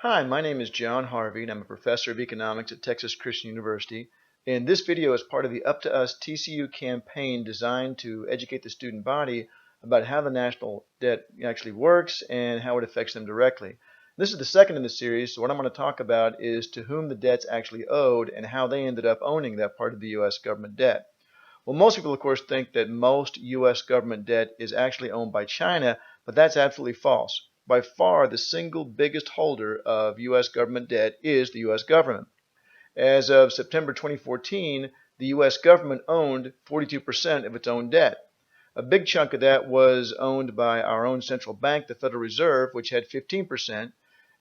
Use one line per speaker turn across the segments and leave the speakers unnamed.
Hi, my name is John Harvey, and I'm a professor of economics at Texas Christian University. And this video is part of the Up to Us TCU campaign designed to educate the student body about how the national debt actually works and how it affects them directly. This is the second in the series, so what I'm going to talk about is to whom the debt's actually owed and how they ended up owning that part of the U.S. government debt. Well, most people, of course, think that most U.S. government debt is actually owned by China, but that's absolutely false. By far, the single biggest holder of U.S. government debt is the U.S. government. As of September 2014, the U.S. government owned 42% of its own debt. A big chunk of that was owned by our own central bank, the Federal Reserve, which had 15%.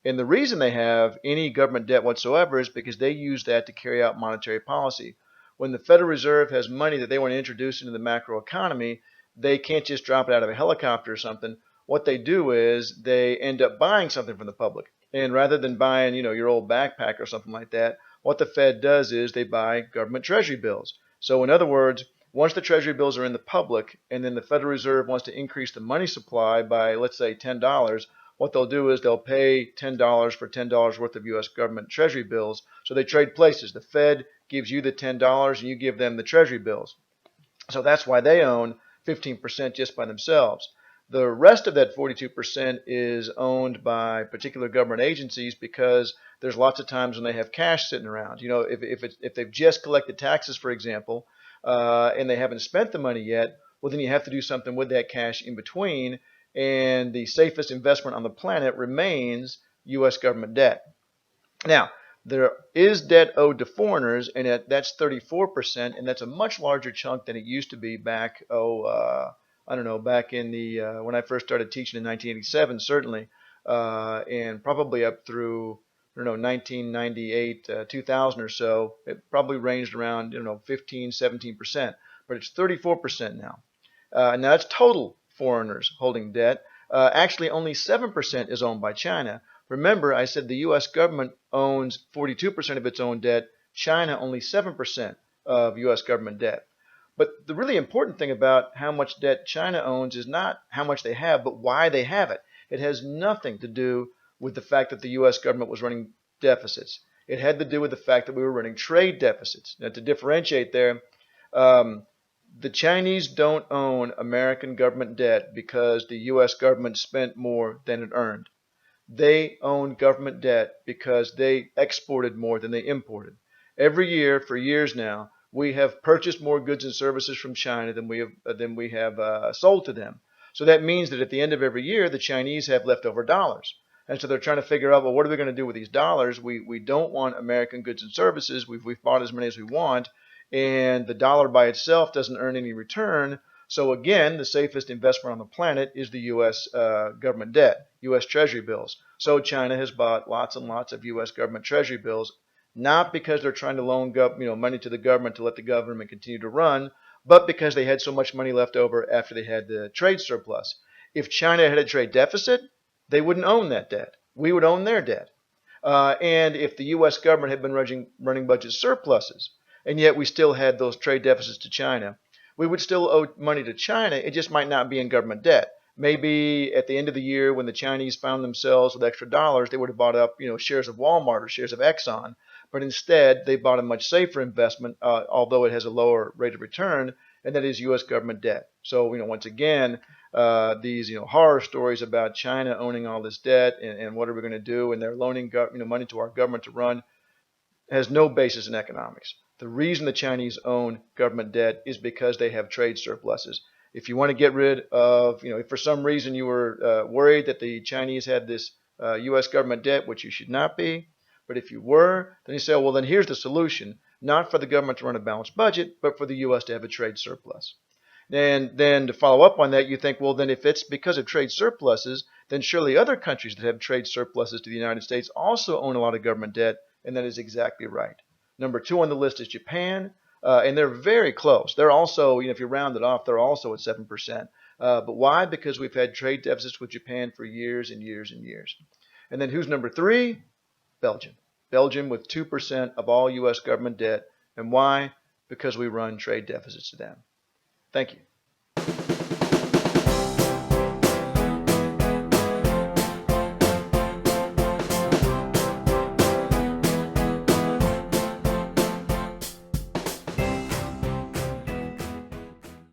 And the reason they have any government debt whatsoever is because they use that to carry out monetary policy. When the Federal Reserve has money that they want to introduce into the macroeconomy, they can't just drop it out of a helicopter or something. What they do is they end up buying something from the public. And rather than buying, your old backpack or something like that, what the Fed does is they buy government treasury bills. So in other words, once the treasury bills are in the public and then the Federal Reserve wants to increase the money supply by, let's say, $10, what they'll do is they'll pay $10 for $10 worth of U.S. government treasury bills. So they trade places. The Fed gives you the $10 and you give them the treasury bills. So that's why they own 15% just by themselves. The rest of that 42% is owned by particular government agencies because there's lots of times when they have cash sitting around. If they've just collected taxes, for example, and they haven't spent the money yet, well, then you have to do something with that cash in between. And the safest investment on the planet remains U.S. government debt. Now, there is debt owed to foreigners, and that's 34%, and that's a much larger chunk than it used to be back, back in the when I first started teaching in 1987, certainly, and probably up through 1998, 2000 or so. It probably ranged around 15, 17%, but it's 34% now. Now that's total foreigners holding debt. Actually, only 7% is owned by China. Remember, I said the U.S. government owns 42% of its own debt. China only 7% of U.S. government debt. But the really important thing about how much debt China owns is not how much they have, but why they have it. It has nothing to do with the fact that the U.S. government was running deficits. It had to do with the fact that we were running trade deficits. Now, to differentiate there, the Chinese don't own American government debt because the U.S. government spent more than it earned. They own government debt because they exported more than they imported. Every year, for years now, we have purchased more goods and services from China than we have sold to them. So that means that at the end of every year, the Chinese have leftover dollars. And so they're trying to figure out, well, what are we going to do with these dollars? We don't want American goods and services. We've bought as many as we want. And the dollar by itself doesn't earn any return. So again, the safest investment on the planet is the U.S. Government debt, U.S. Treasury bills. So China has bought lots and lots of U.S. government Treasury bills, not because they're trying to loan money to the government to let the government continue to run, but because they had so much money left over after they had the trade surplus. If China had a trade deficit, they wouldn't own that debt. We would own their debt. And if the U.S. government had been running budget surpluses, and yet we still had those trade deficits to China, we would still owe money to China. It just might not be in government debt. Maybe at the end of the year when the Chinese found themselves with extra dollars, they would have bought up shares of Walmart or shares of Exxon. But instead, they bought a much safer investment, although it has a lower rate of return, and that is U.S. government debt. So, once again, these horror stories about China owning all this debt and what are we going to do, and they're loaning money to our government to run, has no basis in economics. The reason the Chinese own government debt is because they have trade surpluses. If you want to get rid of, if for some reason you were worried that the Chinese had this U.S. government debt, which you should not be, but if you were, then you say, well, then here's the solution, not for the government to run a balanced budget, but for the U.S. to have a trade surplus. And then to follow up on that, you think, well, then if it's because of trade surpluses, then surely other countries that have trade surpluses to the United States also own a lot of government debt, and that is exactly right. Number 2 on the list is Japan, and they're very close. They're also, if you round it off, they're also at 7%. But why? Because we've had trade deficits with Japan for years and years and years. And then who's number 3? Belgium. Belgium with 2% of all U.S. government debt. And why? Because we run trade deficits to them. Thank you.